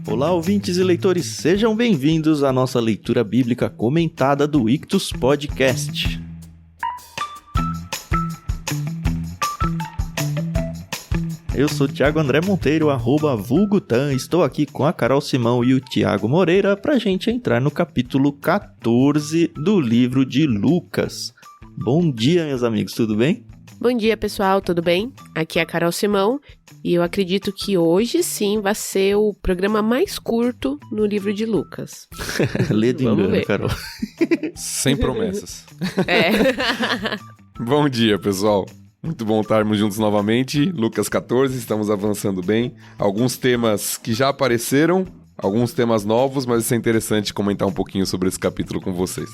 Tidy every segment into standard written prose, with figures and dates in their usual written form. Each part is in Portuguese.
Olá, ouvintes e leitores, sejam bem-vindos à nossa leitura bíblica comentada do Ictus Podcast. Eu sou Thiago André Monteiro, @vulgutan, estou aqui com a Carol Simão e o Thiago Moreira pra gente entrar no capítulo 14 do livro de Lucas. Bom dia, meus amigos, tudo bem? Bom dia, pessoal, tudo bem? Aqui é a Carol Simão e eu acredito que hoje sim vai ser o programa mais curto no livro de Lucas. Lê de engano, Carol. Sem promessas. É. Bom dia, pessoal. Muito bom estarmos juntos novamente. Lucas 14, estamos avançando bem. Alguns temas que já apareceram, alguns temas novos, mas isso é interessante comentar um pouquinho sobre esse capítulo com vocês.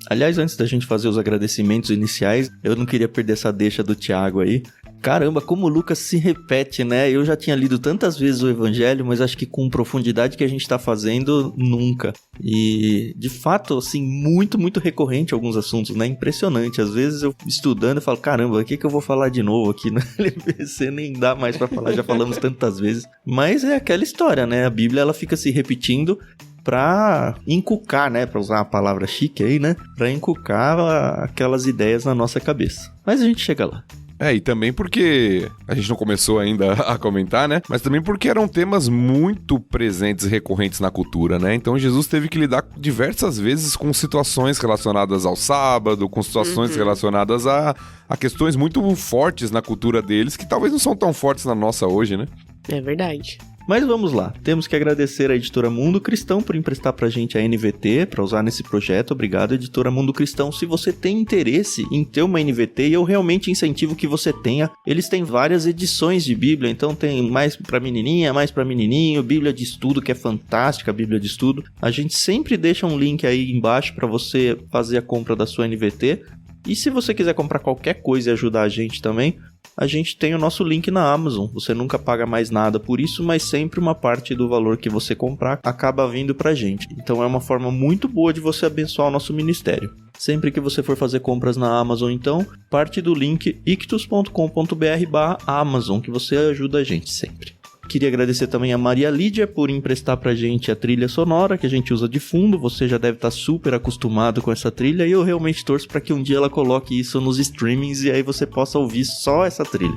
Aliás, antes da gente fazer os agradecimentos iniciais, eu não queria perder essa deixa do Thiago aí. Caramba, como o Lucas se repete, né? Eu já tinha lido tantas vezes o Evangelho, mas acho que com profundidade que a gente tá fazendo, nunca. E, de fato, assim, muito recorrente alguns assuntos, né? Impressionante. Às vezes eu estudando e falo, caramba, o que eu vou falar de novo aqui no LBC? Nem dá mais pra falar, já falamos tantas vezes. Mas é aquela história, né? A Bíblia, ela fica se repetindo pra encucar, né? Pra usar uma palavra chique aí, né? Pra encucar aquelas ideias na nossa cabeça. Mas a gente chega lá. E também porque a gente não começou ainda a comentar, né? Mas também porque eram temas muito presentes e recorrentes na cultura, né? Então Jesus teve que lidar diversas vezes com situações relacionadas ao sábado, com situações relacionadas a questões muito fortes na cultura deles, que talvez não são tão fortes na nossa hoje, né? É verdade. Mas vamos lá, temos que agradecer a Editora Mundo Cristão por emprestar pra gente a NVT para usar nesse projeto. Obrigado, Editora Mundo Cristão. Se você tem interesse em ter uma NVT, e eu realmente incentivo que você tenha, eles têm várias edições de Bíblia, então tem mais pra menininha, mais pra menininho, Bíblia de Estudo, que é fantástica a Bíblia de Estudo. A gente sempre deixa um link aí embaixo para você fazer a compra da sua NVT. E se você quiser comprar qualquer coisa e ajudar a gente também, a gente tem o nosso link na Amazon. Você nunca paga mais nada por isso, mas sempre uma parte do valor que você comprar acaba vindo pra gente. Então é uma forma muito boa de você abençoar o nosso ministério. Sempre que você for fazer compras na Amazon, então, parte do link ictus.com.br/Amazon, que você ajuda a gente sempre. Queria agradecer também a Maria Lídia por emprestar pra gente a trilha sonora que a gente usa de fundo. Você já deve estar super acostumado com essa trilha e eu realmente torço para que um dia ela coloque isso nos streamings e aí você possa ouvir só essa trilha.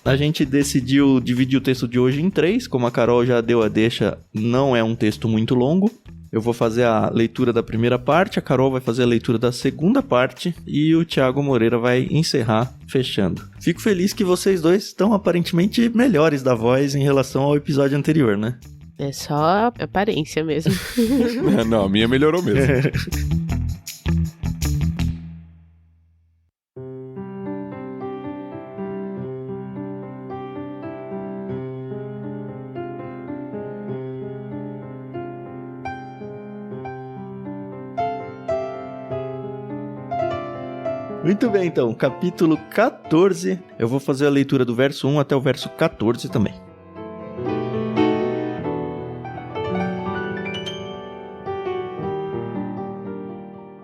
A gente decidiu dividir o texto de hoje em 3, como a Carol já deu a deixa, não é um texto muito longo. Eu vou fazer a leitura da primeira parte, a Carol vai fazer a leitura da segunda parte e o Thiago Moreira vai encerrar fechando. Fico feliz que vocês dois estão aparentemente melhores da voz em relação ao episódio anterior, né? É só aparência mesmo. Não, a minha melhorou mesmo. Muito bem, então, capítulo 14. Eu vou fazer a leitura do verso 1 até o verso 14 também.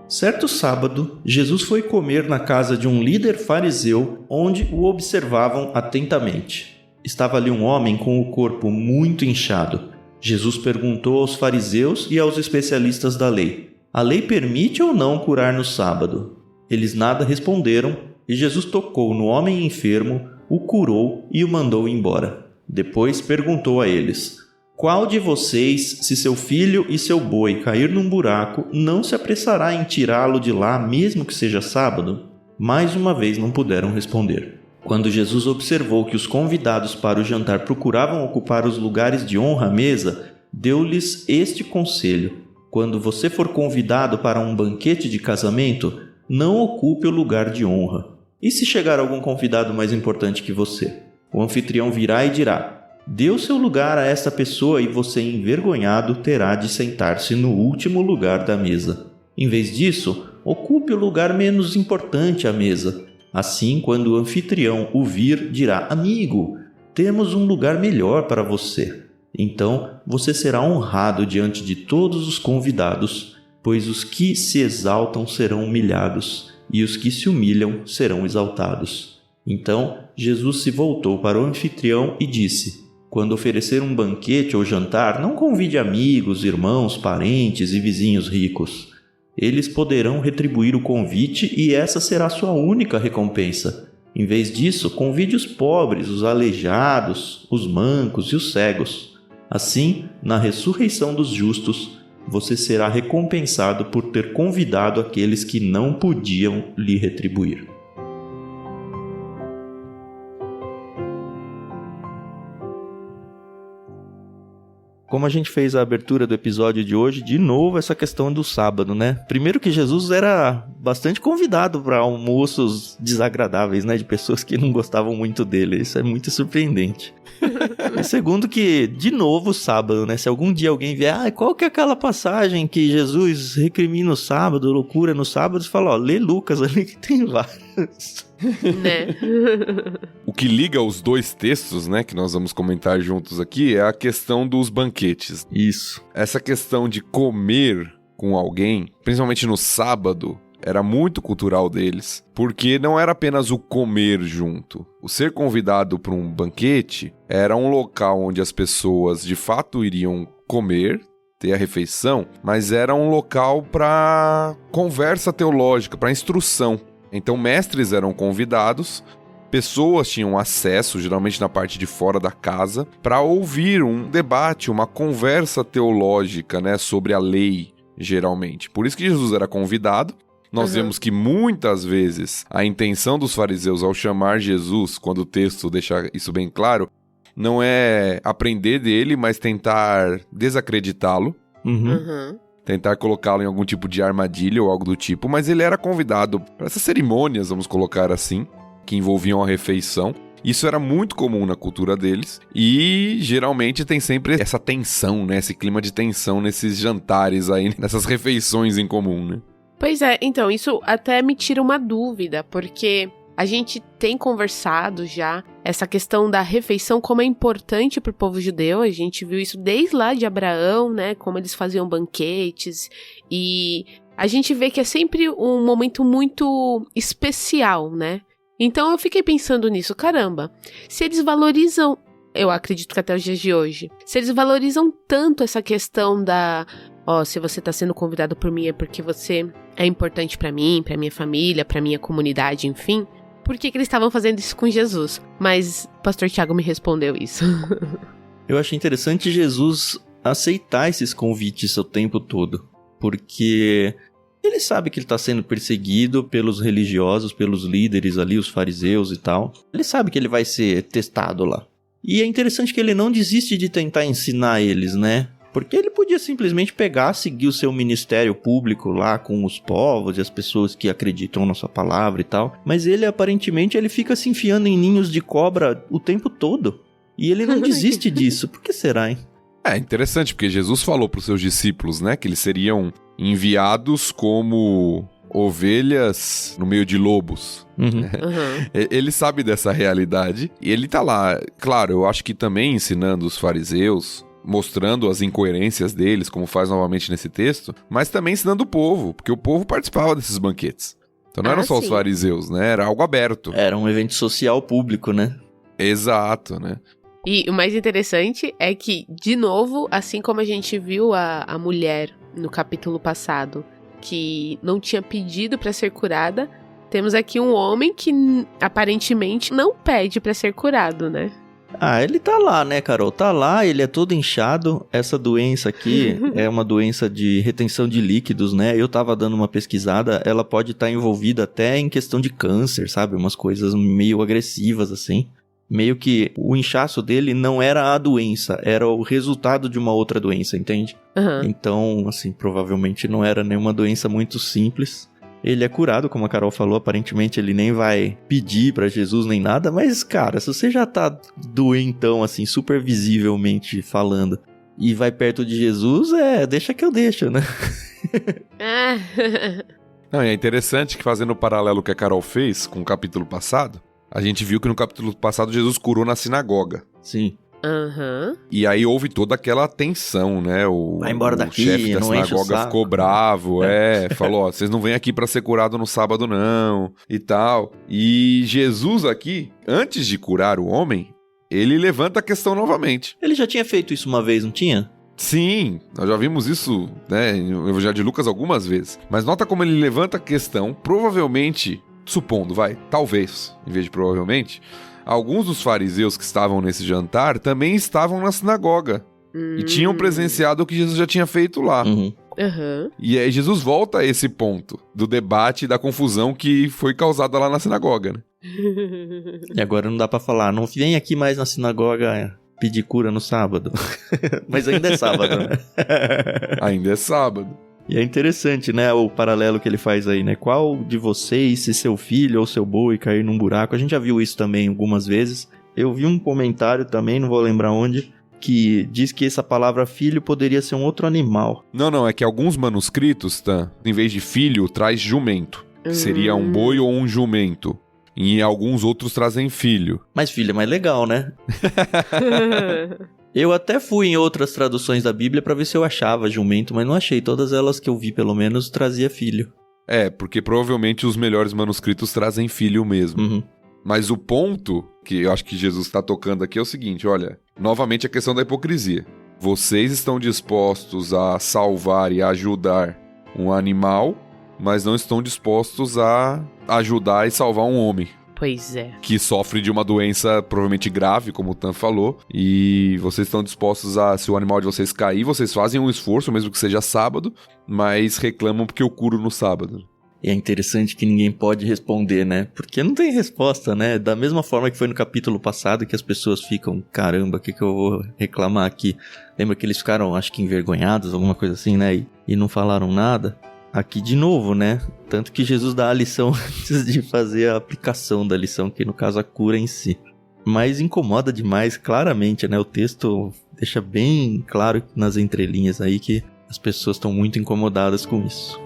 Certo sábado, Jesus foi comer na casa de um líder fariseu, onde o observavam atentamente. Estava ali um homem com o corpo muito inchado. Jesus perguntou aos fariseus e aos especialistas da lei: a lei permite ou não curar no sábado? Eles nada responderam, e Jesus tocou no homem enfermo, o curou e o mandou embora. Depois perguntou a eles: qual de vocês, se seu filho e seu boi cair num buraco, não se apressará em tirá-lo de lá, mesmo que seja sábado? Mais uma vez não puderam responder. Quando Jesus observou que os convidados para o jantar procuravam ocupar os lugares de honra à mesa, deu-lhes este conselho: quando você for convidado para um banquete de casamento, não ocupe o lugar de honra. E se chegar algum convidado mais importante que você? O anfitrião virá e dirá: dê o seu lugar a esta pessoa e você, envergonhado, terá de sentar-se no último lugar da mesa. Em vez disso, ocupe o lugar menos importante à mesa. Assim, quando o anfitrião o vir, dirá: amigo, temos um lugar melhor para você. Então, você será honrado diante de todos os convidados, pois os que se exaltam serão humilhados, e os que se humilham serão exaltados. Então, Jesus se voltou para o anfitrião e disse: quando oferecer um banquete ou jantar, não convide amigos, irmãos, parentes e vizinhos ricos. Eles poderão retribuir o convite e essa será sua única recompensa. Em vez disso, convide os pobres, os aleijados, os mancos e os cegos. Assim, na ressurreição dos justos, você será recompensado por ter convidado aqueles que não podiam lhe retribuir. Como a gente fez a abertura do episódio de hoje, de novo essa questão do sábado, né? Primeiro que Jesus era bastante convidado para almoços desagradáveis, né? De pessoas que não gostavam muito dele. Isso é muito surpreendente. E segundo que, de novo, o sábado, né? Se algum dia alguém vier, qual que é aquela passagem que Jesus recrimina o sábado, loucura no sábado, você fala, lê Lucas ali que tem vários. Né? O que liga os dois textos, né, que nós vamos comentar juntos aqui, é a questão dos banquetes. Isso. Essa questão de comer com alguém, principalmente no sábado, era muito cultural deles, porque não era apenas o comer junto. O ser convidado para um banquete era um local onde as pessoas de fato iriam comer, ter a refeição, mas era um local para conversa teológica, para instrução. Então mestres eram convidados, pessoas tinham acesso, geralmente na parte de fora da casa, para ouvir um debate, uma conversa teológica, né, sobre a lei, geralmente. Por isso que Jesus era convidado. Nós vemos que muitas vezes a intenção dos fariseus ao chamar Jesus, quando o texto deixa isso bem claro, não é aprender dele, mas tentar desacreditá-lo. Tentar colocá-lo em algum tipo de armadilha ou algo do tipo, mas ele era convidado para essas cerimônias, vamos colocar assim, que envolviam a refeição. Isso era muito comum na cultura deles e geralmente tem sempre essa tensão, né? Esse clima de tensão nesses jantares aí, nessas refeições em comum, né? Pois é, então, isso até me tira uma dúvida, porque a gente tem conversado já essa questão da refeição, como é importante para o povo judeu. A gente viu isso desde lá de Abraão, né? Como eles faziam banquetes. E a gente vê que é sempre um momento muito especial, né? Então eu fiquei pensando nisso. Caramba, se eles valorizam, eu acredito que até os dias de hoje, se eles valorizam tanto essa questão da... se você tá sendo convidado por mim é porque você é importante pra mim, pra minha família, pra minha comunidade, enfim. Por que eles estavam fazendo isso com Jesus? Mas o pastor Tiago me respondeu isso. Eu achei interessante Jesus aceitar esses convites o tempo todo. Porque ele sabe que ele está sendo perseguido pelos religiosos, pelos líderes ali, os fariseus e tal. Ele sabe que ele vai ser testado lá. E é interessante que ele não desiste de tentar ensinar eles, né? Porque ele podia simplesmente pegar, seguir o seu ministério público lá com os povos e as pessoas que acreditam na sua palavra e tal. Mas ele, aparentemente, ele fica se enfiando em ninhos de cobra o tempo todo. E ele não desiste disso. Por que será, hein? É interessante, porque Jesus falou para os seus discípulos, né, que eles seriam enviados como ovelhas no meio de lobos. Ele sabe dessa realidade e ele tá lá. Claro, eu acho que também ensinando os fariseus, mostrando as incoerências deles, como faz novamente nesse texto, mas também ensinando o povo, porque o povo participava desses banquetes. Então não eram só os fariseus, né? Era algo aberto. Era um evento social público, né? Exato, né? E o mais interessante é que, de novo, assim como a gente viu a mulher no capítulo passado, que não tinha pedido para ser curada, temos aqui um homem que aparentemente não pede para ser curado, né? Ele tá lá, né, Carol? Tá lá, ele é todo inchado. Essa doença aqui é uma doença de retenção de líquidos, né? Eu tava dando uma pesquisada, ela pode estar envolvida até em questão de câncer, sabe? Umas coisas meio agressivas, assim. Meio que o inchaço dele não era a doença, era o resultado de uma outra doença, entende? Então, assim, provavelmente não era nenhuma doença muito simples. Ele é curado, como a Carol falou, aparentemente ele nem vai pedir pra Jesus nem nada, mas, cara, se você já tá doentão, assim, super visivelmente falando, e vai perto de Jesus, deixa que eu deixo, né? Não, é interessante que, fazendo o paralelo que a Carol fez com o capítulo passado, a gente viu que no capítulo passado Jesus curou na sinagoga. Sim. Aham. E aí houve toda aquela tensão, né? Vai embora o daqui, chefe da não enche o sinagoga saco. ficou bravo, falou, ó, vocês não vêm aqui pra ser curado no sábado não, e tal. E Jesus aqui, antes de curar o homem, ele levanta a questão novamente. Ele já tinha feito isso uma vez, não tinha? Sim, nós já vimos isso, né, no Evangelho de Lucas algumas vezes. Mas nota como ele levanta a questão, provavelmente, supondo, talvez, em vez de provavelmente, alguns dos fariseus que estavam nesse jantar também estavam na sinagoga. E tinham presenciado o que Jesus já tinha feito lá. Uhum. Aham. E aí Jesus volta a esse ponto do debate e da confusão que foi causada lá na sinagoga, né? E agora não dá pra falar, não vem aqui mais na sinagoga pedir cura no sábado. Mas ainda é sábado, né? Ainda é sábado. E é interessante, né, o paralelo que ele faz aí, né? Qual de vocês, se seu filho ou seu boi cair num buraco? A gente já viu isso também algumas vezes. Eu vi um comentário também, não vou lembrar onde, que diz que essa palavra filho poderia ser um outro animal. Não, é que alguns manuscritos, tá, em vez de filho, traz jumento. Que seria um boi ou um jumento. E alguns outros trazem filho. Mas filho é mais legal, né? Eu até fui em outras traduções da Bíblia pra ver se eu achava jumento, mas não achei. Todas elas que eu vi, pelo menos, trazia filho. É, porque provavelmente os melhores manuscritos trazem filho mesmo. Uhum. Mas o ponto que eu acho que Jesus está tocando aqui é o seguinte, olha, novamente a questão da hipocrisia. Vocês estão dispostos a salvar e ajudar um animal, mas não estão dispostos a ajudar e salvar um homem. Pois é. Que sofre de uma doença provavelmente grave, como o Tan falou, e vocês estão dispostos a, se o animal de vocês cair, vocês fazem um esforço, mesmo que seja sábado, mas reclamam porque eu curo no sábado. E é interessante que ninguém pode responder, né? Porque não tem resposta, né? Da mesma forma que foi no capítulo passado, que as pessoas ficam, caramba, o que eu vou reclamar aqui? Lembra que eles ficaram, acho que envergonhados, alguma coisa assim, né? E não falaram nada. Aqui de novo, né? Tanto que Jesus dá a lição antes de fazer a aplicação da lição, que no caso a cura em si. Mas incomoda demais, claramente, né? O texto deixa bem claro nas entrelinhas aí que as pessoas estão muito incomodadas com isso.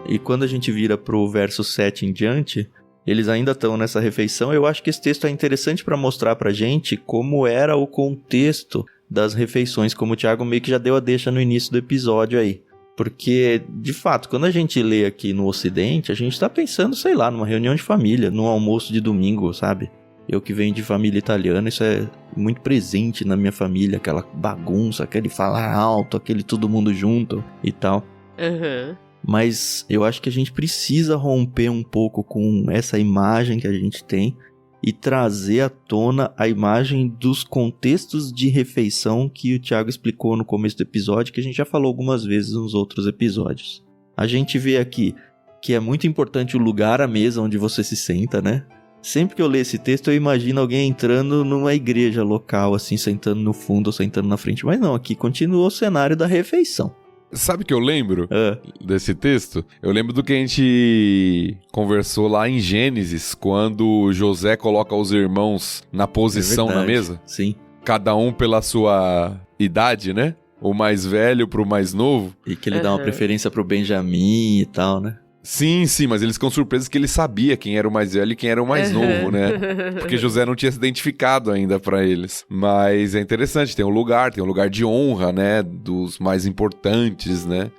E quando a gente vira pro verso 7 em diante, eles ainda estão nessa refeição. Eu acho que esse texto é interessante para mostrar pra gente como era o contexto das refeições, como o Thiago meio que já deu a deixa no início do episódio aí. Porque, de fato, quando a gente lê aqui no Ocidente, a gente tá pensando, sei lá, numa reunião de família, num almoço de domingo, sabe? Eu que venho de família italiana, isso é muito presente na minha família, aquela bagunça, aquele falar alto, aquele todo mundo junto e tal. Aham. Mas eu acho que a gente precisa romper um pouco com essa imagem que a gente tem e trazer à tona a imagem dos contextos de refeição que o Thiago explicou no começo do episódio, que a gente já falou algumas vezes nos outros episódios. A gente vê aqui que é muito importante o lugar à mesa onde você se senta, né? Sempre que eu leio esse texto, eu imagino alguém entrando numa igreja local, assim, sentando no fundo ou sentando na frente. Mas não, aqui continua o cenário da refeição. Sabe o que eu lembro desse texto? Eu lembro do que a gente conversou lá em Gênesis, quando José coloca os irmãos na posição na mesa. Sim. Cada um pela sua idade, né? O mais velho pro mais novo. E que ele dá uma preferência pro Benjamim e tal, né? Sim, mas eles ficam surpresos que ele sabia quem era o mais velho e quem era o mais novo, né? Porque José não tinha se identificado ainda pra eles. Mas é interessante, tem um lugar de honra, né? Dos mais importantes, né?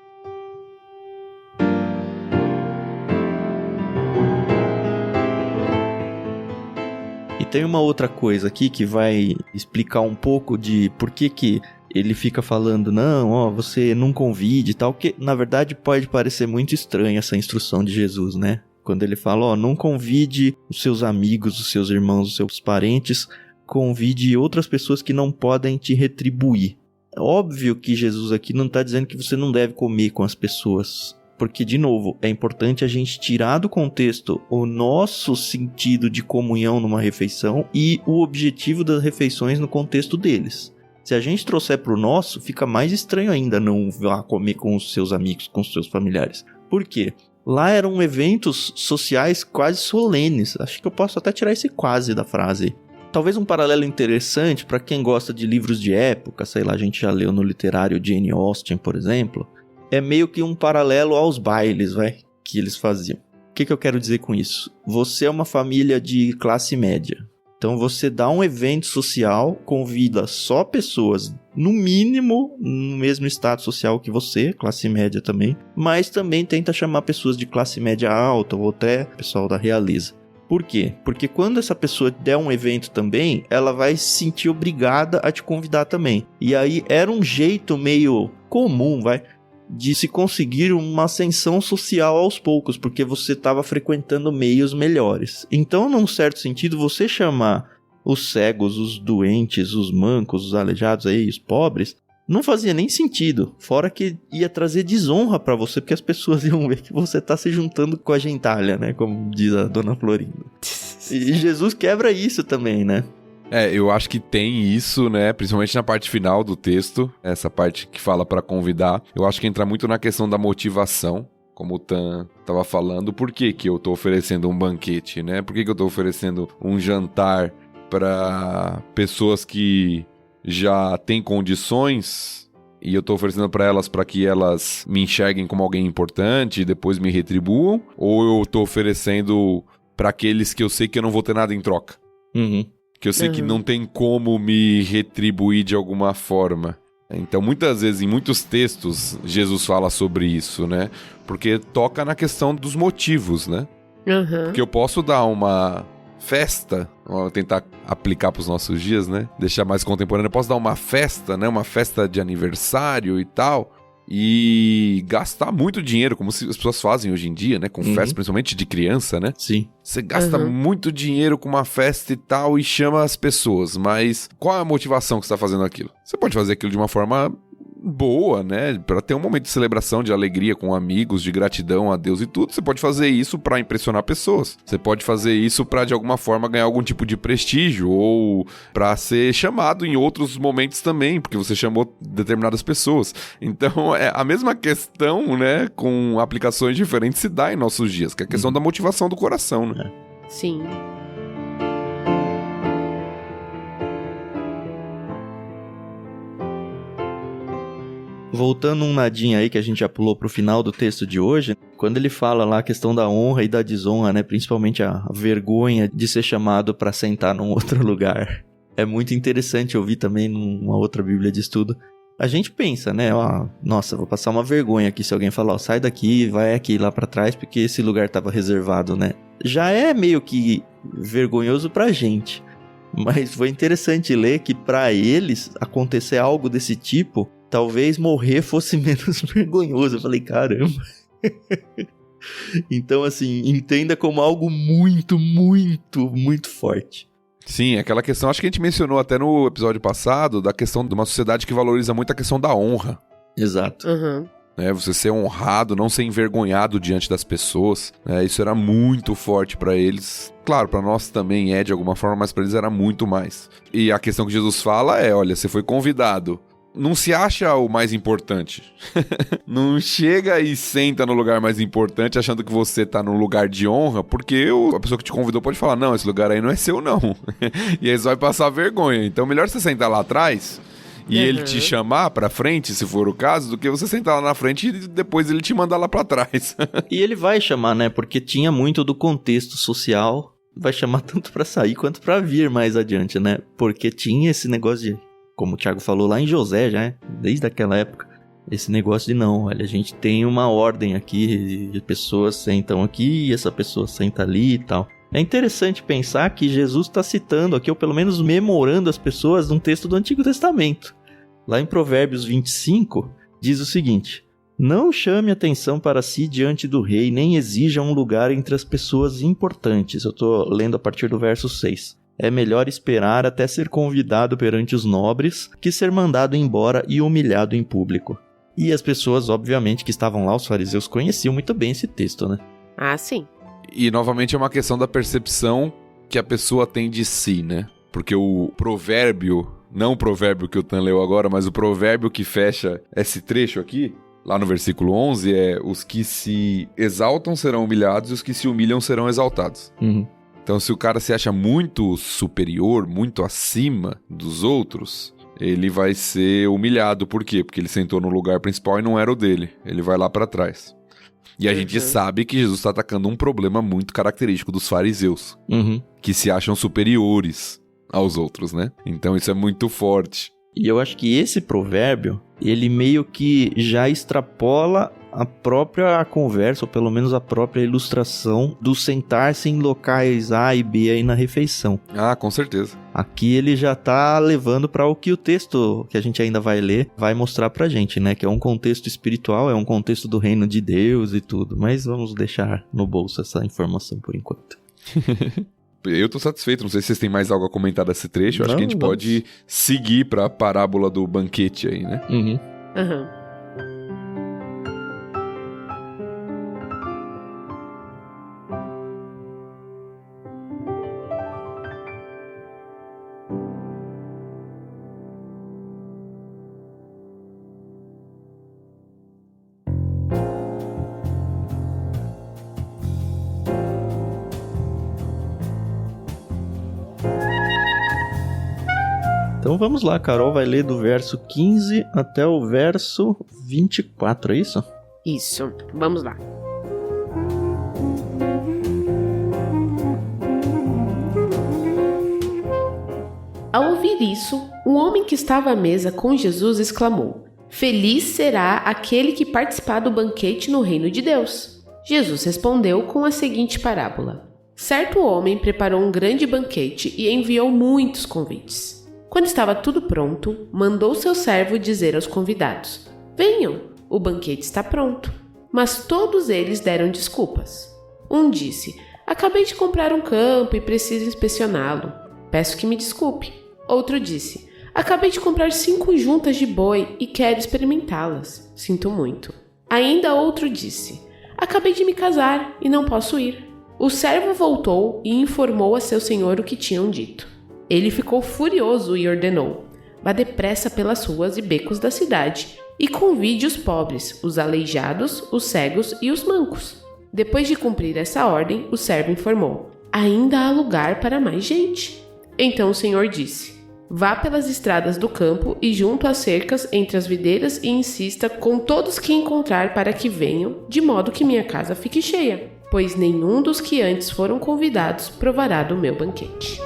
E tem uma outra coisa aqui que vai explicar um pouco de por que ele fica falando, não, ó, você não convide e tal, que na verdade pode parecer muito estranha essa instrução de Jesus, né? Quando ele fala, ó, não convide os seus amigos, os seus irmãos, os seus parentes, convide outras pessoas que não podem te retribuir. É óbvio que Jesus aqui não está dizendo que você não deve comer com as pessoas, porque, de novo, é importante a gente tirar do contexto o nosso sentido de comunhão numa refeição e o objetivo das refeições no contexto deles. Se a gente trouxer pro nosso, fica mais estranho ainda não vá comer com os seus amigos, com os seus familiares. Por quê? Lá eram eventos sociais quase solenes. Acho que eu posso até tirar esse quase da frase. Talvez um paralelo interessante para quem gosta de livros de época, sei lá, a gente já leu no literário Jane Austen, por exemplo, é meio que um paralelo aos bailes, que eles faziam. que eu quero dizer com isso? Você é uma família de classe média. Então você dá um evento social, convida só pessoas, no mínimo, no mesmo estado social que você, classe média também, mas também tenta chamar pessoas de classe média alta ou até pessoal da realeza. Por quê? Porque quando essa pessoa der um evento também, ela vai se sentir obrigada a te convidar também. E aí era um jeito meio comum, de se conseguir uma ascensão social aos poucos, porque você estava frequentando meios melhores. Então, num certo sentido, você chamar os cegos, os doentes, os mancos, os aleijados aí, os pobres, não fazia nem sentido. Fora que ia trazer desonra para você, porque as pessoas iam ver que você tá se juntando com a gentalha, né? Como diz a dona Florinda. E Jesus quebra isso também, né? Eu acho que tem isso, né? Principalmente na parte final do texto, essa parte que fala pra convidar. Eu acho que entra muito na questão da motivação, como o Tan tava falando. Por que que eu tô oferecendo um banquete, né? Por que que eu tô oferecendo um jantar pra pessoas que já têm condições e eu tô oferecendo pra elas para que elas me enxerguem como alguém importante e depois me retribuam? Ou eu tô oferecendo pra aqueles que eu sei que eu não vou ter nada em troca? Que eu sei que não tem como me retribuir de alguma forma. Então, muitas vezes, em muitos textos, Jesus fala sobre isso, né? Porque toca na questão dos motivos, né? Porque eu posso dar uma festa, vou tentar aplicar para os nossos dias, né? Deixar mais contemporâneo. Eu posso dar uma festa, né? Uma festa de aniversário e tal, e gastar muito dinheiro, como as pessoas fazem hoje em dia, né? Com festa, principalmente de criança, né? Sim. Você gasta muito dinheiro com uma festa e tal e chama as pessoas, mas qual é a motivação que você está fazendo aquilo? Você pode fazer aquilo de uma forma boa, né? Para ter um momento de celebração, de alegria com amigos, de gratidão a Deus e tudo. Você pode fazer isso para impressionar pessoas. Você pode fazer isso para de alguma forma ganhar algum tipo de prestígio ou para ser chamado em outros momentos também, porque você chamou determinadas pessoas. Então, é a mesma questão, né, com aplicações diferentes se dá em nossos dias, que é a questão da motivação do coração, né? Sim. Voltando um nadinho aí que a gente já pulou pro final do texto de hoje, quando ele fala lá a questão da honra e da desonra, né, principalmente a vergonha de ser chamado para sentar num outro lugar. É muito interessante ouvir também numa outra Bíblia de estudo. A gente pensa, né, nossa, vou passar uma vergonha aqui se alguém falar, sai daqui, vai aqui lá para trás, porque esse lugar tava reservado, né? Já é meio que vergonhoso pra gente. Mas foi interessante ler que para eles acontecer algo desse tipo, talvez morrer fosse menos vergonhoso. Eu falei, caramba. Então, assim, entenda como algo muito, muito, muito forte. Sim, aquela questão, acho que a gente mencionou até no episódio passado, da questão de uma sociedade que valoriza muito a questão da honra. Exato. Você ser honrado, não ser envergonhado diante das pessoas. Isso era muito forte pra eles. Claro, pra nós também é de alguma forma, mas pra eles era muito mais. E a questão que Jesus fala é, olha, você foi convidado. Não se acha o mais importante. Não chega e senta no lugar mais importante achando que você tá num lugar de honra, porque a pessoa que te convidou pode falar, não, esse lugar aí não é seu não. E aí você vai passar vergonha. Então melhor você sentar lá atrás e ele te chamar pra frente, se for o caso, do que você sentar lá na frente e depois ele te mandar lá pra trás. E ele vai chamar, né? Porque tinha muito do contexto social. Vai chamar tanto pra sair quanto pra vir mais adiante, né? Porque tinha esse negócio de, como o Thiago falou lá em José já, desde aquela época, esse negócio de não, olha, a gente tem uma ordem aqui, de pessoas sentam aqui e essa pessoa senta ali e tal. É interessante pensar que Jesus está citando aqui, ou pelo menos memorando as pessoas num texto do Antigo Testamento. Lá em Provérbios 25, diz o seguinte: não chame atenção para si diante do rei, nem exija um lugar entre as pessoas importantes. Eu estou lendo a partir do verso 6. É melhor esperar até ser convidado perante os nobres que ser mandado embora e humilhado em público. E as pessoas, obviamente, que estavam lá, os fariseus, conheciam muito bem esse texto, né? Ah, sim. E, novamente, é uma questão da percepção que a pessoa tem de si, né? Porque o provérbio, não o provérbio que o Tan leu agora, mas o provérbio que fecha esse trecho aqui, lá no versículo 11, é: os que se exaltam serão humilhados e os que se humilham serão exaltados. Então, se o cara se acha muito superior, muito acima dos outros, ele vai ser humilhado. Por quê? Porque ele sentou no lugar principal e não era o dele. Ele vai lá pra trás. E a gente sabe que Jesus está atacando um problema muito característico dos fariseus, que se acham superiores aos outros, né? Então isso é muito forte. E eu acho que esse provérbio, ele meio que já extrapola a própria conversa, ou pelo menos a própria ilustração do sentar-se em locais A e B aí na refeição. Ah, com certeza. Aqui ele já tá levando para o que o texto que a gente ainda vai ler vai mostrar pra gente, né? Que é um contexto espiritual, é um contexto do reino de Deus e tudo. Mas vamos deixar no bolso essa informação por enquanto. Eu tô satisfeito, não sei se vocês têm mais algo a comentar desse trecho. Acho que a gente pode seguir pra parábola do banquete aí, né? Então vamos lá, Carol vai ler do verso 15 até o verso 24, é isso? Isso, vamos lá. Ao ouvir isso, um homem que estava à mesa com Jesus exclamou: Feliz será aquele que participar do banquete no reino de Deus. Jesus respondeu com a seguinte parábola: Certo homem preparou um grande banquete e enviou muitos convites. Quando estava tudo pronto, mandou seu servo dizer aos convidados: Venham, o banquete está pronto. Mas todos eles deram desculpas. Um disse: Acabei de comprar um campo e preciso inspecioná-lo. Peço que me desculpe. Outro disse: Acabei de comprar 5 juntas de boi e quero experimentá-las. Sinto muito. Ainda outro disse: Acabei de me casar e não posso ir. O servo voltou e informou a seu senhor o que tinham dito. Ele ficou furioso e ordenou: Vá depressa pelas ruas e becos da cidade e convide os pobres, os aleijados, os cegos e os mancos. Depois de cumprir essa ordem, o servo informou: Ainda há lugar para mais gente. Então o senhor disse: Vá pelas estradas do campo e junto às cercas entre as videiras e insista com todos que encontrar para que venham, de modo que minha casa fique cheia, pois nenhum dos que antes foram convidados provará do meu banquete.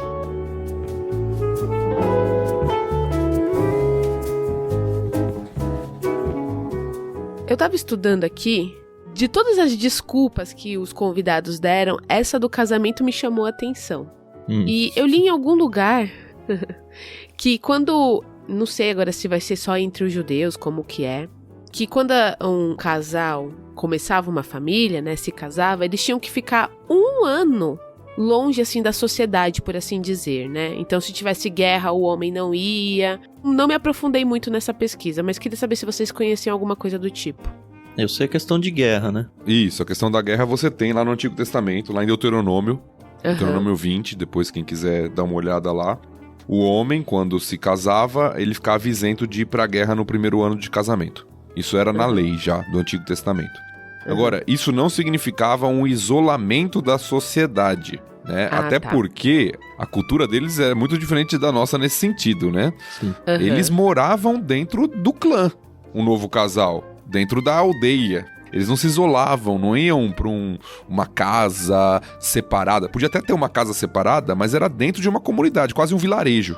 Eu estava estudando aqui, de todas as desculpas que os convidados deram, essa do casamento me chamou a atenção. E eu li em algum lugar que quando, não sei agora se vai ser só entre os judeus, como que é, que quando um casal começava uma família, né, se casava, eles tinham que ficar 1 ano longe, assim, da sociedade, por assim dizer, né? Então, se tivesse guerra, o homem não ia. Não me aprofundei muito nessa pesquisa, mas queria saber se vocês conheciam alguma coisa do tipo. Eu sei a questão de guerra, né? Isso, a questão da guerra você tem lá no Antigo Testamento, lá em Deuteronômio. Deuteronômio 20, depois quem quiser dar uma olhada lá. O homem, quando se casava, ele ficava isento de ir pra guerra no primeiro ano de casamento. Isso era na lei já, do Antigo Testamento. Agora, isso não significava um isolamento da sociedade, né? Até porque a cultura deles é muito diferente da nossa nesse sentido, né? Sim. Eles moravam dentro do clã, um novo casal, dentro da aldeia. Eles não se isolavam, não iam pra uma casa separada. Podia até ter uma casa separada, mas era dentro de uma comunidade, quase um vilarejo.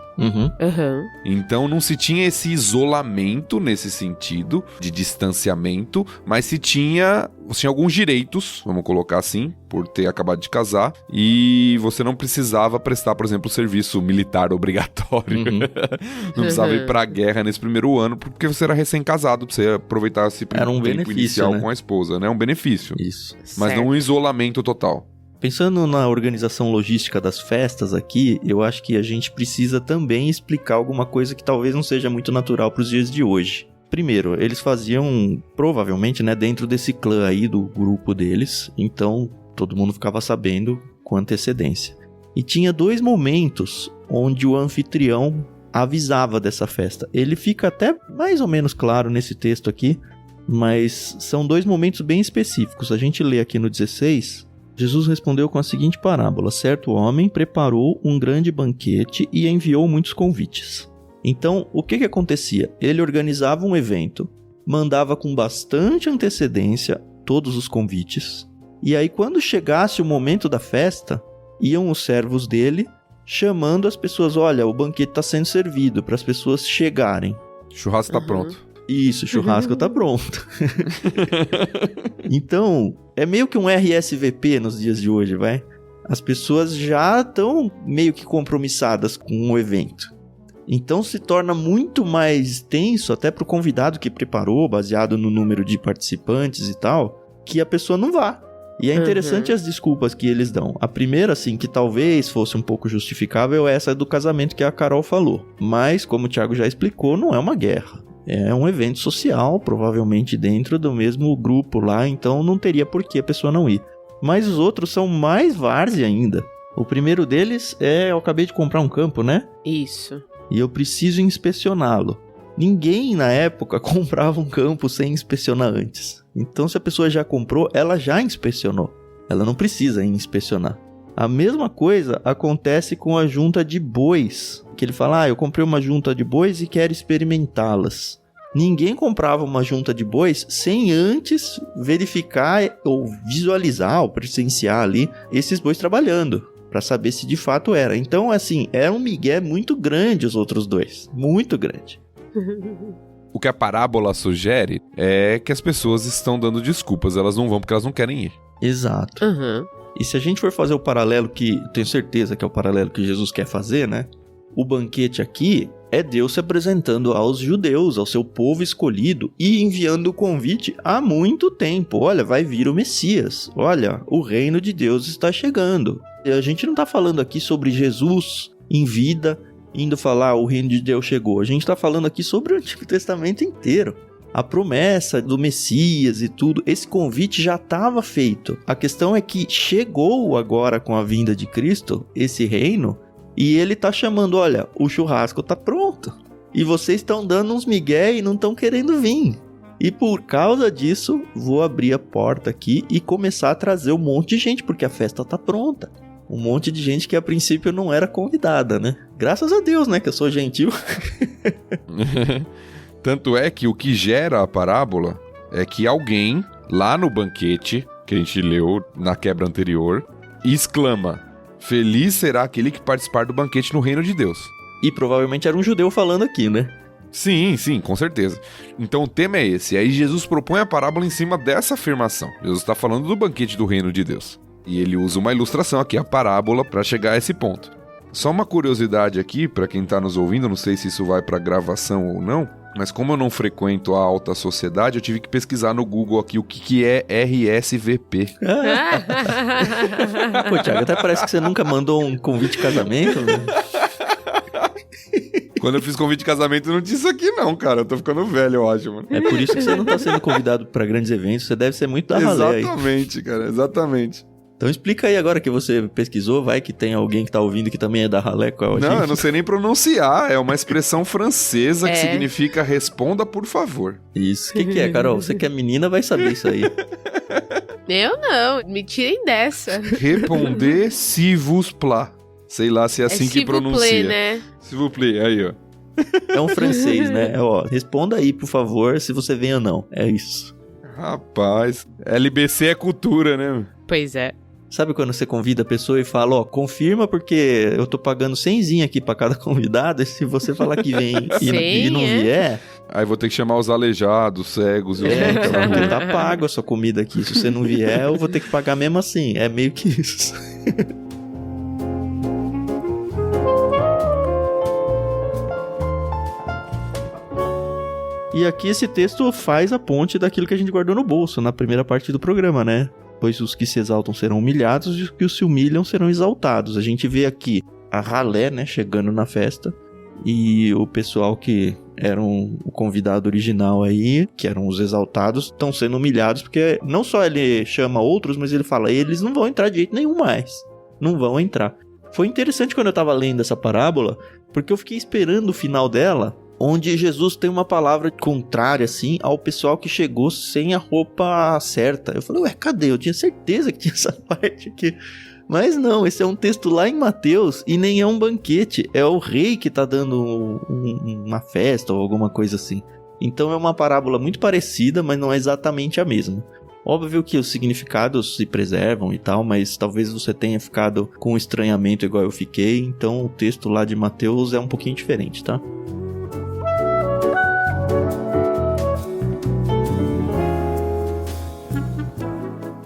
Então não se tinha esse isolamento nesse sentido, de distanciamento, mas se tinha alguns direitos, vamos colocar assim, por ter acabado de casar, e você não precisava prestar, por exemplo, serviço militar obrigatório. Não precisava ir pra guerra nesse primeiro ano, porque você era recém-casado, pra você aproveitar esse era um tempo benefício, inicial, né? Com a esposa, né? Um benefício. Isso. Mas não um isolamento total. Pensando na organização logística das festas aqui, eu acho que a gente precisa também explicar alguma coisa que talvez não seja muito natural para os dias de hoje. Primeiro, eles faziam, provavelmente, né, dentro desse clã aí do grupo deles, então todo mundo ficava sabendo com antecedência. E tinha 2 momentos onde o anfitrião avisava dessa festa. Ele fica até mais ou menos claro nesse texto aqui, mas são 2 momentos bem específicos. A gente lê aqui no 16... Jesus respondeu com a seguinte parábola: certo homem preparou um grande banquete e enviou muitos convites. Então, o que acontecia? Ele organizava um evento, mandava com bastante antecedência todos os convites. E aí, quando chegasse o momento da festa, iam os servos dele chamando as pessoas, olha, o banquete está sendo servido, para as pessoas chegarem. Churrasco tá pronto. Isso, churrasco tá pronto. Então, é meio que um RSVP nos dias de hoje, vai? As pessoas já estão meio que compromissadas com o evento. Então se torna muito mais tenso, até pro convidado que preparou, baseado no número de participantes e tal, que a pessoa não vá. E é interessante as desculpas que eles dão. A primeira, assim, que talvez fosse um pouco justificável, é essa do casamento que a Carol falou. Mas, como o Thiago já explicou, não é uma guerra. É um evento social, provavelmente dentro do mesmo grupo lá, então não teria por que a pessoa não ir. Mas os outros são mais várzea ainda. O primeiro deles é, eu acabei de comprar um campo, né? Isso. E eu preciso inspecioná-lo. Ninguém na época comprava um campo sem inspecionar antes. Então se a pessoa já comprou, ela já inspecionou. Ela não precisa inspecionar. A mesma coisa acontece com a junta de bois. Que ele fala, eu comprei uma junta de bois e quero experimentá-las. Ninguém comprava uma junta de bois sem antes verificar ou visualizar ou presenciar ali esses bois trabalhando, para saber se de fato era. Então, assim, era um migué muito grande os outros dois. Muito grande. O que a parábola sugere é que as pessoas estão dando desculpas. Elas não vão porque elas não querem ir. Exato. E se a gente for fazer o paralelo que... tenho certeza que é o paralelo que Jesus quer fazer, né? O banquete aqui é Deus se apresentando aos judeus, ao seu povo escolhido e enviando o convite há muito tempo. Olha, vai vir o Messias. Olha, o reino de Deus está chegando. E a gente não está falando aqui sobre Jesus em vida, indo falar o reino de Deus chegou. A gente está falando aqui sobre o Antigo Testamento inteiro. A promessa do Messias e tudo, esse convite já estava feito. A questão é que chegou agora com a vinda de Cristo, esse reino, e ele tá chamando, olha, o churrasco tá pronto. E vocês estão dando uns migué e não estão querendo vir. E por causa disso, vou abrir a porta aqui e começar a trazer um monte de gente, porque a festa tá pronta. Um monte de gente que a princípio não era convidada, né? Graças a Deus, né, que eu sou gentil. Tanto é que o que gera a parábola é que alguém, lá no banquete, que a gente leu na quebra anterior, exclama: feliz será aquele que participar do banquete no reino de Deus. E provavelmente era um judeu falando aqui, né? Sim, com certeza. Então o tema é esse. Aí Jesus propõe a parábola em cima dessa afirmação. Jesus está falando do banquete do reino de Deus. E ele usa uma ilustração aqui, a parábola, para chegar a esse ponto. Só uma curiosidade aqui, para quem está nos ouvindo, não sei se isso vai para gravação ou não, mas como eu não frequento a alta sociedade, eu tive que pesquisar no Google aqui o que é RSVP. Pô, Thiago, até parece que você nunca mandou um convite de casamento, né? Quando eu fiz convite de casamento, não tinha isso aqui não, cara. Eu tô ficando velho, eu acho, mano. É por isso que você não tá sendo convidado para grandes eventos. Você deve ser muito da ralé aí. Exatamente, cara, exatamente. Então explica aí agora que você pesquisou, vai que tem alguém que tá ouvindo que também é da ralé com a gente. Não, eu não sei nem pronunciar. É uma expressão francesa que significa responda por favor. Isso. O que é, Carol? Você que é menina vai saber isso aí. Eu não, me tirem dessa. Répondez s'il vous plaît. Sei lá se é assim que pronuncia. S'il vous plaît, né? S'il vous plaît, aí ó. É um francês, né? Responda aí, por favor, se você vem ou não. É isso. Rapaz, LBC é cultura, né? Pois é. Sabe quando você convida a pessoa e fala, confirma porque eu tô pagando 100zinho aqui pra cada convidado, e se você falar que vem e não vier... Aí vou ter que chamar os aleijados, cegos e os então, tá pago a sua comida aqui. Se você não vier, eu vou ter que pagar mesmo assim. É meio que isso. E aqui esse texto faz a ponte daquilo que a gente guardou no bolso na primeira parte do programa, né? Pois os que se exaltam serão humilhados e os que se humilham serão exaltados. A gente vê aqui a ralé, né, chegando na festa, e o pessoal que eram o convidado original aí, que eram os exaltados, estão sendo humilhados, porque não só ele chama outros, mas ele fala, eles não vão entrar de jeito nenhum mais. Não vão entrar. Foi interessante quando eu tava lendo essa parábola, porque eu fiquei esperando o final dela, onde Jesus tem uma palavra contrária, assim, ao pessoal que chegou sem a roupa certa. Eu falei, cadê? Eu tinha certeza que tinha essa parte aqui. Mas não, esse é um texto lá em Mateus e nem é um banquete. É o rei que tá dando uma festa ou alguma coisa assim. Então é uma parábola muito parecida, mas não é exatamente a mesma. Óbvio que os significados se preservam e tal, mas talvez você tenha ficado com estranhamento igual eu fiquei, então o texto lá de Mateus é um pouquinho diferente, tá?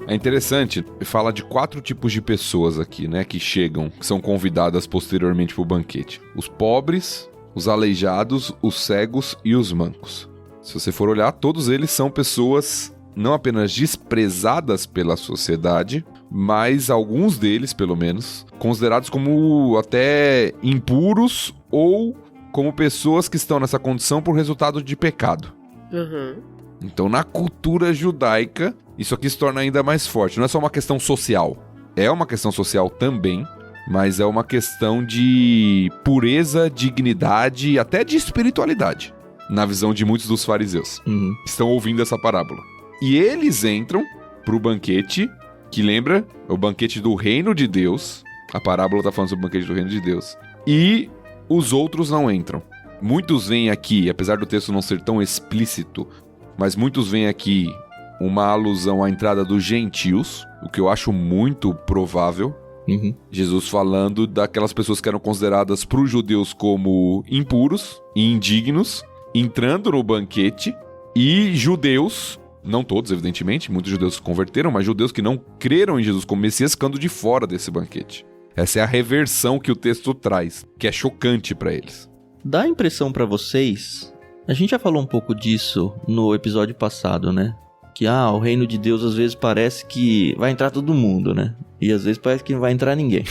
É interessante, fala de 4 tipos de pessoas aqui, né, que chegam, que são convidadas posteriormente para o banquete. Os pobres, os aleijados, os cegos e os mancos. Se você for olhar, todos eles são pessoas não apenas desprezadas pela sociedade, mas alguns deles, pelo menos, considerados como até impuros ou como pessoas que estão nessa condição por resultado de pecado. Uhum. Então, na cultura judaica, isso aqui se torna ainda mais forte. Não é só uma questão social. É uma questão social também, mas é uma questão de pureza, dignidade e até de espiritualidade, na visão de muitos dos fariseus. Que estão ouvindo essa parábola. E eles entram pro banquete, que lembra o banquete do reino de Deus. A parábola está falando sobre o banquete do reino de Deus. E os outros não entram. Muitos veem aqui, apesar do texto não ser tão explícito, mas muitos veem aqui uma alusão à entrada dos gentios, o que eu acho muito provável. Jesus falando daquelas pessoas que eram consideradas para os judeus como impuros e indignos, entrando no banquete, e judeus, não todos evidentemente, muitos judeus se converteram, mas judeus que não creram em Jesus como Messias ficando de fora desse banquete. Essa é a reversão que o texto traz, que é chocante para eles. Dá a impressão para vocês, a gente já falou um pouco disso no episódio passado, né? Que o reino de Deus às vezes parece que vai entrar todo mundo, né? E às vezes parece que não vai entrar ninguém.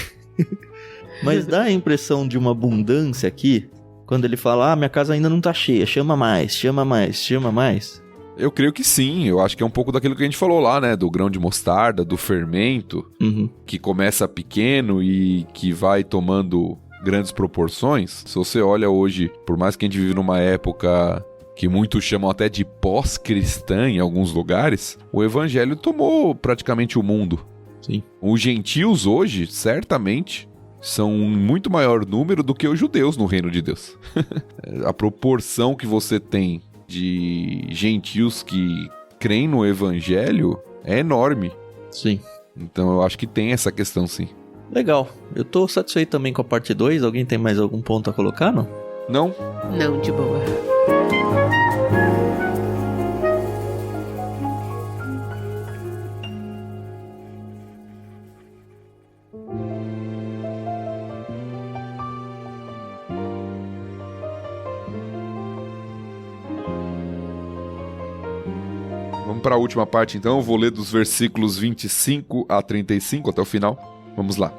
Mas dá a impressão de uma abundância aqui, quando ele fala, minha casa ainda não tá cheia, chama mais, chama mais, chama mais. Eu creio que sim, eu acho que é um pouco daquilo que a gente falou lá, né? Do grão de mostarda, do fermento, que começa pequeno e que vai tomando grandes proporções. Se você olha hoje, por mais que a gente vive numa época que muitos chamam até de pós-cristã em alguns lugares, o evangelho tomou praticamente o mundo. Sim. Os gentios hoje, certamente, são um muito maior número do que os judeus no reino de Deus. A proporção que você tem de gentios que creem no evangelho é enorme. Sim. Então eu acho que tem essa questão, sim. Legal. Eu tô satisfeito também com a parte 2. Alguém tem mais algum ponto a colocar, não? Não? Não, de boa. Vamos para a última parte, então. Eu vou ler dos versículos 25 a 35 até o final. Vamos lá.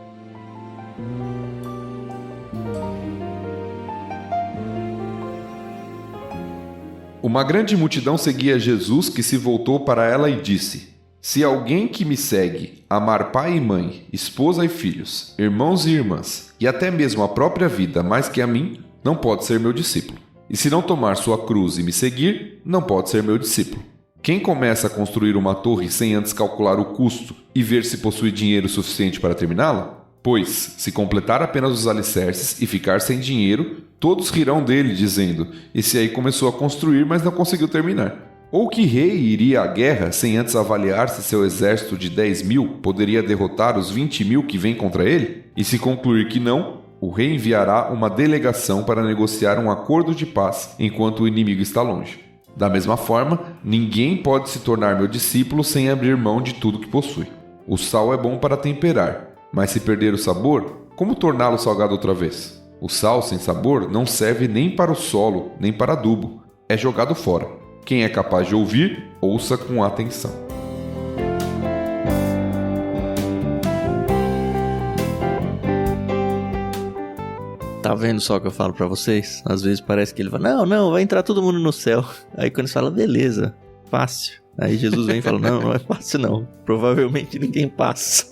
Uma grande multidão seguia Jesus, que se voltou para ela e disse: Se alguém que me segue amar pai e mãe, esposa e filhos, irmãos e irmãs, e até mesmo a própria vida mais que a mim, não pode ser meu discípulo. E se não tomar sua cruz e me seguir, não pode ser meu discípulo. Quem começa a construir uma torre sem antes calcular o custo e ver se possui dinheiro suficiente para terminá-la? Pois, se completar apenas os alicerces e ficar sem dinheiro, todos rirão dele, dizendo: esse aí começou a construir, mas não conseguiu terminar. Ou que rei iria à guerra sem antes avaliar se seu exército de 10.000 poderia derrotar os 20.000 que vêm contra ele? E se concluir que não, o rei enviará uma delegação para negociar um acordo de paz enquanto o inimigo está longe. Da mesma forma, ninguém pode se tornar meu discípulo sem abrir mão de tudo que possui. O sal é bom para temperar, mas se perder o sabor, como torná-lo salgado outra vez? O sal sem sabor não serve nem para o solo, nem para adubo. É jogado fora. Quem é capaz de ouvir, ouça com atenção. Tá vendo só o que eu falo pra vocês? Às vezes parece que ele fala, não, vai entrar todo mundo no céu. Aí quando ele fala, beleza, fácil. Aí Jesus vem e fala, não é fácil não. Provavelmente ninguém passa.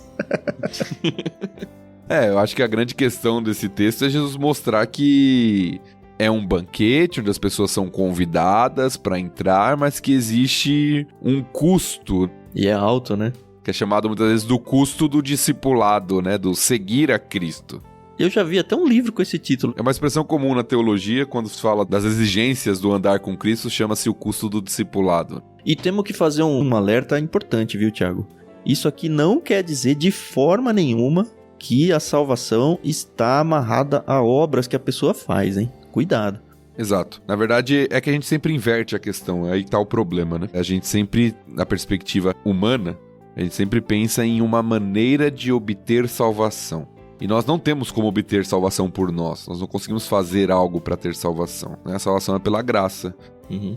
Eu acho que a grande questão desse texto é Jesus mostrar que é um banquete onde as pessoas são convidadas para entrar, mas que existe um custo. E é alto, né? Que é chamado muitas vezes do custo do discipulado, né? Do seguir a Cristo. Eu já vi até um livro com esse título. É uma expressão comum na teologia, quando se fala das exigências do andar com Cristo, chama-se o custo do discipulado. E temos que fazer um alerta importante, viu, Thiago? Isso aqui não quer dizer de forma nenhuma que a salvação está amarrada a obras que a pessoa faz, hein? Cuidado. Exato. Na verdade, é que a gente sempre inverte a questão, aí tá o problema, né? A gente sempre, na perspectiva humana, a gente sempre pensa em uma maneira de obter salvação. E nós não temos como obter salvação por nós não conseguimos fazer algo para ter salvação, né? A salvação é pela graça,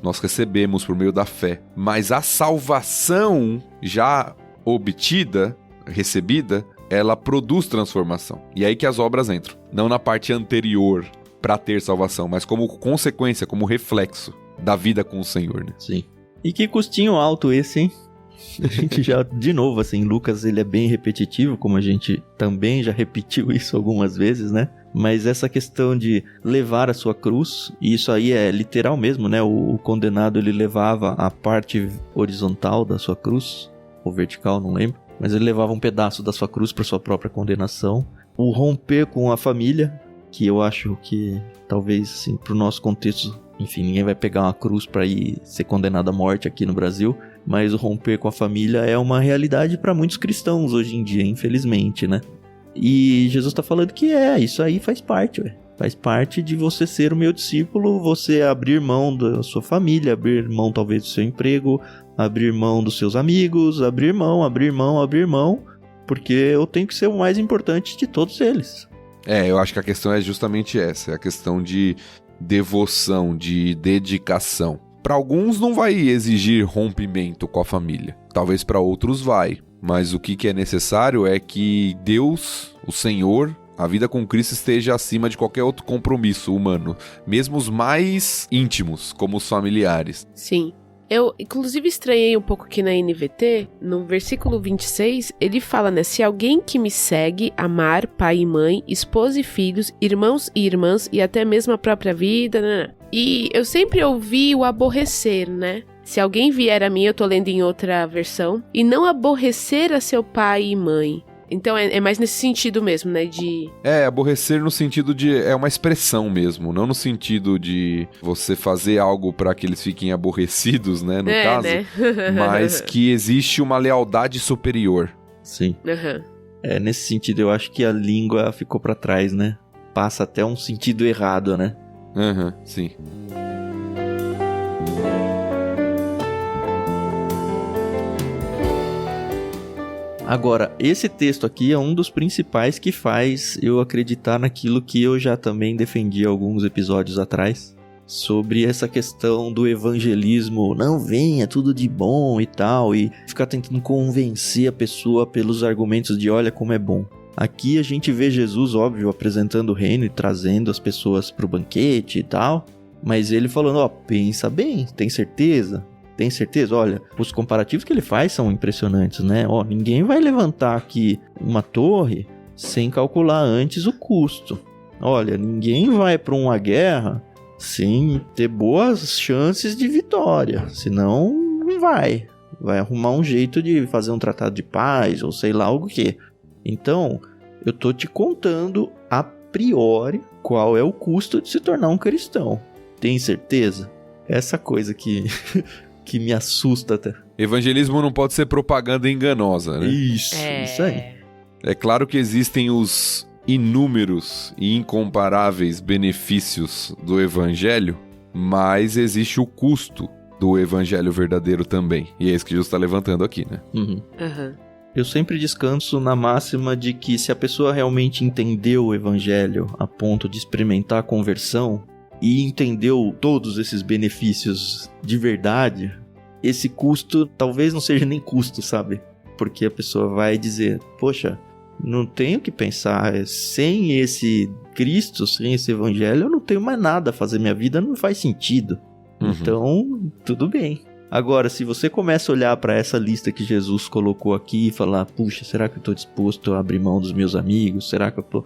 nós recebemos por meio da fé. Mas a salvação já obtida, recebida, ela produz transformação. E é aí que as obras entram, não na parte anterior para ter salvação, mas como consequência, como reflexo da vida com o Senhor, né? Sim. E que custinho alto esse, hein? A gente já, de novo, assim, Lucas, ele é bem repetitivo, como a gente também já repetiu isso algumas vezes, né? Mas essa questão de levar a sua cruz, e isso aí é literal mesmo, né? O condenado, ele levava a parte horizontal da sua cruz, ou vertical, não lembro, mas ele levava um pedaço da sua cruz para sua própria condenação. O romper com a família, que eu acho que talvez, assim, pro nosso contexto, enfim, ninguém vai pegar uma cruz para ir ser condenado à morte aqui no Brasil, mas o romper com a família é uma realidade para muitos cristãos hoje em dia, infelizmente, né? E Jesus tá falando que isso aí faz parte, ué. Faz parte de você ser o meu discípulo, você abrir mão da sua família, abrir mão talvez do seu emprego, abrir mão dos seus amigos, abrir mão, porque eu tenho que ser o mais importante de todos eles. Eu acho que a questão é justamente essa, é a questão de devoção, de dedicação. Para alguns não vai exigir rompimento com a família, talvez para outros vai, mas o que é necessário é que Deus, o Senhor, a vida com Cristo esteja acima de qualquer outro compromisso humano, mesmo os mais íntimos, como os familiares. Sim. Eu, inclusive, estranhei um pouco aqui na NVT, no versículo 26, ele fala, né? Se alguém que me segue amar pai e mãe, esposa e filhos, irmãos e irmãs e até mesmo a própria vida, né? E eu sempre ouvi o aborrecer, né? Se alguém vier a mim, eu tô lendo em outra versão, e não aborrecer a seu pai e mãe. Então é mais nesse sentido mesmo, né, de... aborrecer no sentido de... É uma expressão mesmo, não no sentido de você fazer algo para que eles fiquem aborrecidos, né, no caso. Né? Mas que existe uma lealdade superior. Sim. Nesse sentido eu acho que a língua ficou para trás, né? Passa até um sentido errado, né? Sim. Agora, esse texto aqui é um dos principais que faz eu acreditar naquilo que eu já também defendi alguns episódios atrás, sobre essa questão do evangelismo, não venha, tudo de bom e tal, e ficar tentando convencer a pessoa pelos argumentos de olha como é bom. Aqui a gente vê Jesus, óbvio, apresentando o reino e trazendo as pessoas pro banquete e tal, mas ele falando, pensa bem, tem certeza? Tem certeza? Olha, os comparativos que ele faz são impressionantes, né? Ninguém vai levantar aqui uma torre sem calcular antes o custo. Olha, ninguém vai para uma guerra sem ter boas chances de vitória. Senão, não vai. Vai arrumar um jeito de fazer um tratado de paz ou sei lá o que. Então, eu tô te contando a priori qual é o custo de se tornar um cristão. Tem certeza? Essa coisa que me assusta até. Evangelismo não pode ser propaganda enganosa, né? Isso aí. É claro que existem os inúmeros e incomparáveis benefícios do evangelho, mas existe o custo do evangelho verdadeiro também. E é isso que Jesus está levantando aqui, né? Eu sempre descanso na máxima de que se a pessoa realmente entendeu o evangelho a ponto de experimentar a conversão, e entendeu todos esses benefícios de verdade, esse custo talvez não seja nem custo, sabe? Porque a pessoa vai dizer, poxa, não tenho que pensar, sem esse Cristo, sem esse evangelho, eu não tenho mais nada a fazer, minha vida não faz sentido. Então, tudo bem. Agora, se você começa a olhar para essa lista que Jesus colocou aqui e falar, puxa, será que eu estou disposto a abrir mão dos meus amigos? Será que eu estou...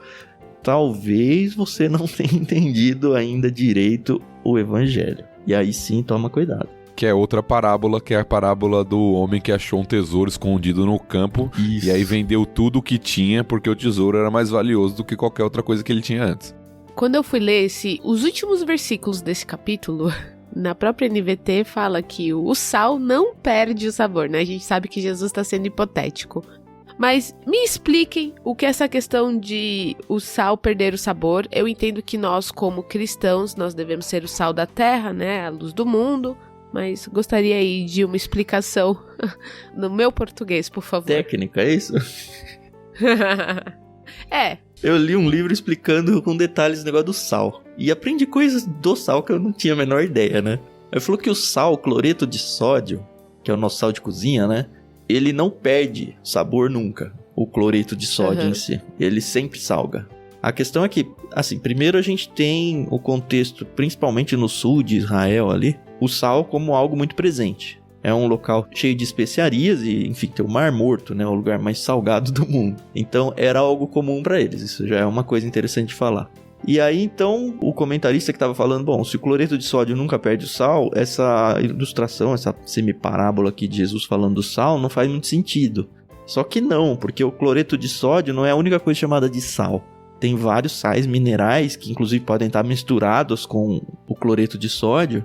Talvez você não tenha entendido ainda direito o evangelho. E aí sim, toma cuidado. Que é outra parábola, que é a parábola do homem que achou um tesouro escondido no campo. Isso. E aí vendeu tudo o que tinha porque o tesouro era mais valioso do que qualquer outra coisa que ele tinha antes. Quando eu fui ler os últimos versículos desse capítulo, na própria NVT fala que o sal não perde o sabor, né? A gente sabe que Jesus está sendo hipotético. Mas me expliquem o que é essa questão de o sal perder o sabor. Eu entendo que nós, como cristãos, nós devemos ser o sal da terra, né? A luz do mundo. Mas gostaria aí de uma explicação no meu português, por favor. Técnica, é isso? É. Eu li um livro explicando com detalhes o negócio do sal. E aprendi coisas do sal que eu não tinha a menor ideia, né? Ele falou que o sal, o cloreto de sódio, que é o nosso sal de cozinha, né? Ele não perde sabor nunca, o cloreto de sódio em si. Ele sempre salga. A questão é que, assim, primeiro a gente tem o contexto, principalmente no sul de Israel ali, o sal como algo muito presente. É um local cheio de especiarias e, enfim, tem o Mar Morto, né? O lugar mais salgado do mundo. Então, era algo comum para eles. Isso já é uma coisa interessante de falar. E aí, então, o comentarista que estava falando, bom, se o cloreto de sódio nunca perde o sal, essa ilustração, essa semiparábola aqui de Jesus falando do sal não faz muito sentido. Só que não, porque o cloreto de sódio não é a única coisa chamada de sal. Tem vários sais minerais que, inclusive, podem estar misturados com o cloreto de sódio,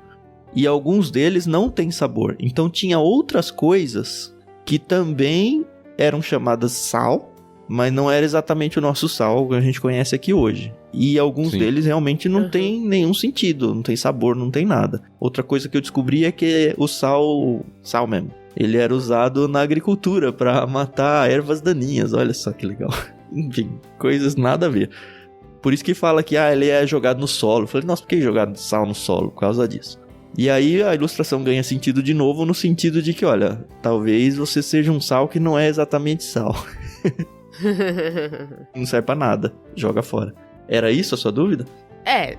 e alguns deles não têm sabor. Então, tinha outras coisas que também eram chamadas sal, mas não era exatamente o nosso sal que a gente conhece aqui hoje. E alguns deles realmente não tem nenhum sentido, não tem sabor, não tem nada. Outra coisa que eu descobri é que o sal mesmo, ele era usado na agricultura para matar ervas daninhas. Olha só que legal. Enfim, coisas nada a ver. Por isso que fala que ele é jogado no solo. Eu falei, nossa, por que jogar sal no solo? Por causa disso. E aí a ilustração ganha sentido de novo no sentido de que, olha, talvez você seja um sal que não é exatamente sal. Não serve pra nada, joga fora. Era isso a sua dúvida? É.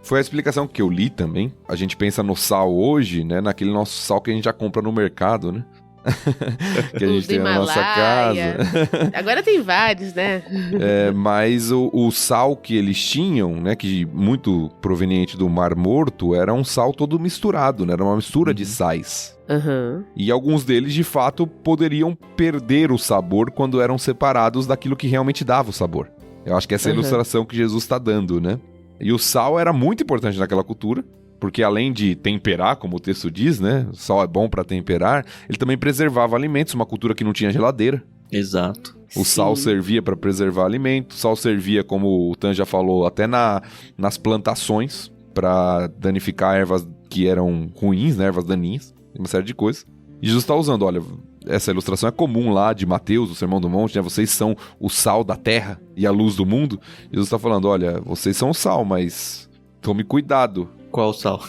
Foi a explicação que eu li também. A gente pensa no sal hoje, né? Naquele nosso sal que a gente já compra no mercado, né? Que a gente tem na nossa casa. Agora tem vários, né? Mas o sal que eles tinham, né? Que muito proveniente do Mar Morto, era um sal todo misturado, né? Era uma mistura de sais. E alguns deles, de fato, poderiam perder o sabor quando eram separados daquilo que realmente dava o sabor. Eu acho que essa é a ilustração que Jesus está dando, né? E o sal era muito importante naquela cultura, porque além de temperar, como o texto diz, né? O sal é bom para temperar, ele também preservava alimentos, uma cultura que não tinha geladeira. Exato. O sal servia para preservar alimentos, o sal servia, como o Tan já falou, até nas plantações, para danificar ervas que eram ruins, né? Ervas daninhas. Uma série de coisas. E Jesus está usando, olha, essa ilustração é comum lá de Mateus, do Sermão do Monte, né? Vocês são o sal da terra e a luz do mundo. Jesus está falando, olha, vocês são o sal, mas tome cuidado. Qual sal?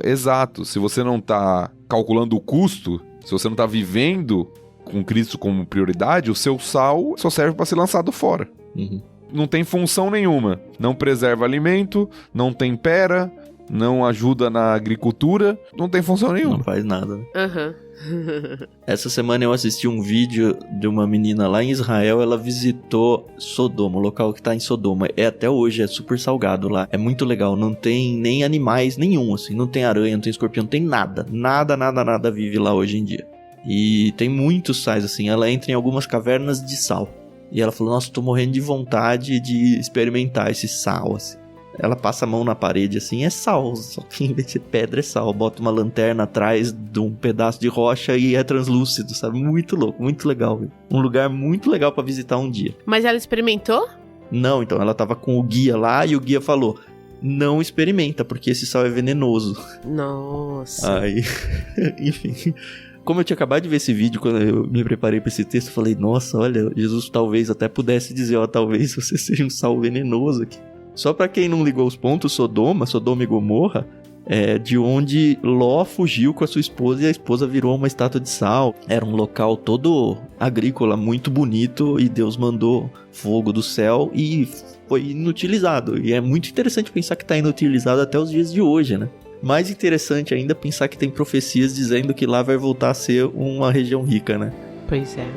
Exato. Se você não está calculando o custo, se você não está vivendo com Cristo como prioridade, o seu sal só serve para ser lançado fora. Não tem função nenhuma. Não preserva alimento, não tempera, não ajuda na agricultura, não tem função nenhuma. Não faz nada. Essa semana eu assisti um vídeo de uma menina lá em Israel, ela visitou Sodoma, o local que tá em Sodoma. Até hoje é super salgado lá, é muito legal, não tem nem animais nenhum, assim, não tem aranha, não tem escorpião, não tem nada. Nada vive lá hoje em dia. E tem muitos sais, assim, ela entra em algumas cavernas de sal. E ela falou, nossa, tô morrendo de vontade de experimentar esse sal, assim. Ela passa a mão na parede assim, é sal, só que em vez de ser pedra é sal. Bota uma lanterna atrás de um pedaço de rocha e é translúcido, sabe? Muito louco, muito legal. Viu? Um lugar muito legal pra visitar um dia. Mas ela experimentou? Não, então ela tava com o guia lá e o guia falou, não experimenta, porque esse sal é venenoso. Nossa. Aí, enfim... Como eu tinha acabado de ver esse vídeo, quando eu me preparei para esse texto, eu falei, nossa, olha, Jesus talvez até pudesse dizer, talvez você seja um sal venenoso aqui. Só pra quem não ligou os pontos, Sodoma e Gomorra, é de onde Ló fugiu com a sua esposa e a esposa virou uma estátua de sal. Era um local todo agrícola, muito bonito, e Deus mandou fogo do céu e foi inutilizado. E é muito interessante pensar que está inutilizado até os dias de hoje, né? Mais interessante ainda pensar que tem profecias dizendo que lá vai voltar a ser uma região rica, né? Pois é.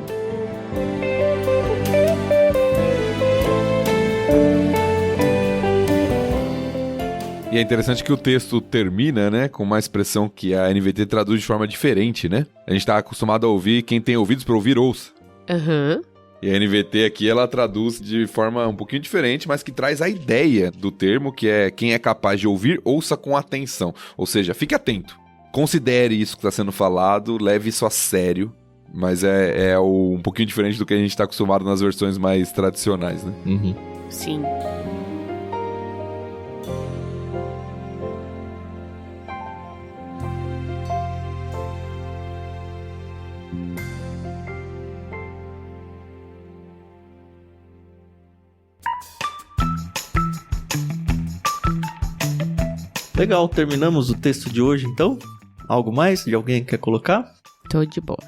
E é interessante que o texto termina, né, com uma expressão que a NVT traduz de forma diferente, né? A gente tá acostumado a ouvir, quem tem ouvidos para ouvir, ouça. Aham. E a NVT aqui, ela traduz de forma um pouquinho diferente, mas que traz a ideia do termo, que é quem é capaz de ouvir, ouça com atenção. Ou seja, fique atento. Considere isso que está sendo falado, leve isso a sério. Mas é um pouquinho diferente do que a gente está acostumado nas versões mais tradicionais, né? Uhum. Sim. Legal, terminamos o texto de hoje, então? Algo mais de alguém que quer colocar? Tô de boa.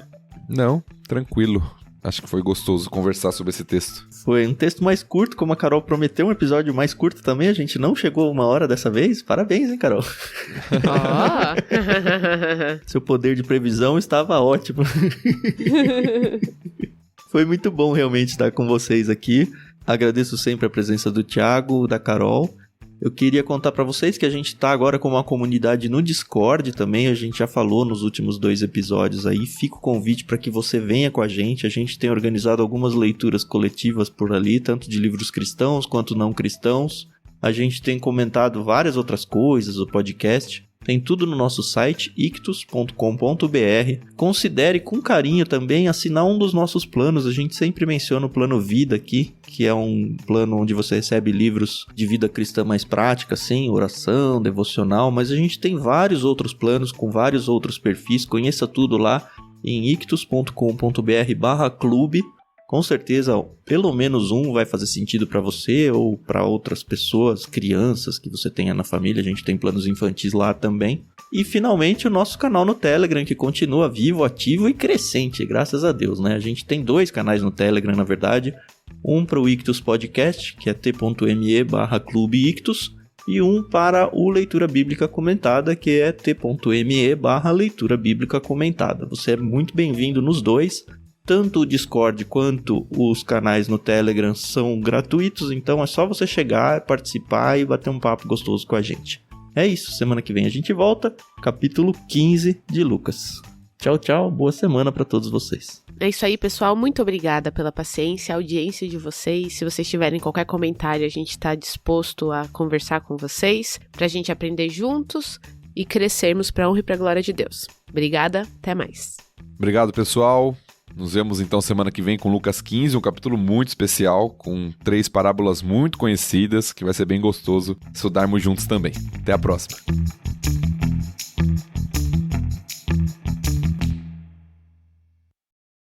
Não, tranquilo. Acho que foi gostoso conversar sobre esse texto. Foi um texto mais curto, como a Carol prometeu, um episódio mais curto também. A gente não chegou a 1 hora dessa vez. Parabéns, hein, Carol? Oh. Seu poder de previsão estava ótimo. Foi muito bom realmente estar com vocês aqui. Agradeço sempre a presença do Thiago, da Carol. Eu queria contar pra vocês que a gente tá agora com uma comunidade no Discord também, a gente já falou nos últimos 2 episódios aí, fica o convite para que você venha com a gente gente tem organizado algumas leituras coletivas por ali, tanto de livros cristãos quanto não cristãos, a gente tem comentado várias outras coisas, o podcast, tem tudo no nosso site, ictus.com.br. Considere com carinho também assinar um dos nossos planos. A gente sempre menciona o plano Vida aqui, que é um plano onde você recebe livros de vida cristã mais prática, assim, oração, devocional, mas a gente tem vários outros planos com vários outros perfis. Conheça tudo lá em ictus.com.br/clube. Com certeza, pelo menos um vai fazer sentido para você ou para outras pessoas, crianças que você tenha na família. A gente tem planos infantis lá também. E, finalmente, o nosso canal no Telegram, que continua vivo, ativo e crescente, graças a Deus, né? A gente tem 2 canais no Telegram, na verdade. Um para o Ictus Podcast, que é t.me/clubeictus, e um para o Leitura Bíblica Comentada, que é t.me/leitura bíblica comentada. Você é muito bem-vindo nos 2. Tanto o Discord quanto os canais no Telegram são gratuitos, então é só você chegar, participar e bater um papo gostoso com a gente. É isso, semana que vem a gente volta, capítulo 15 de Lucas. Tchau, tchau, boa semana para todos vocês. É isso aí, pessoal. Muito obrigada pela paciência, a audiência de vocês. Se vocês tiverem qualquer comentário, a gente está disposto a conversar com vocês, para a gente aprender juntos e crescermos para a honra e para a glória de Deus. Obrigada, até mais. Obrigado, pessoal. Nos vemos então semana que vem com Lucas 15, um capítulo muito especial, com 3 parábolas muito conhecidas, que vai ser bem gostoso estudarmos juntos também. Até a próxima.